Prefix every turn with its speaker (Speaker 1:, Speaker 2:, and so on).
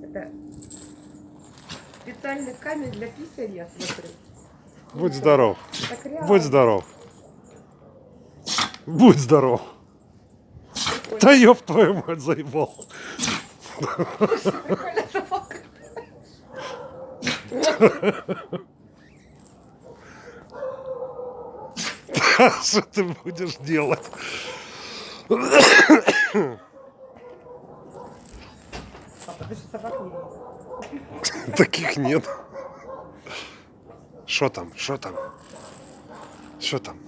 Speaker 1: Это специальный камень для писания, смотри.
Speaker 2: Будь здоров.
Speaker 1: Так реально.
Speaker 2: Будь здоров. Будь здоров. Да ёб твою мать, заебал.
Speaker 1: Прикольная собака.
Speaker 2: Что ты будешь делать?
Speaker 1: Папа, ты же собак не видел.
Speaker 2: Таких нет. Что там? Что там? Что там?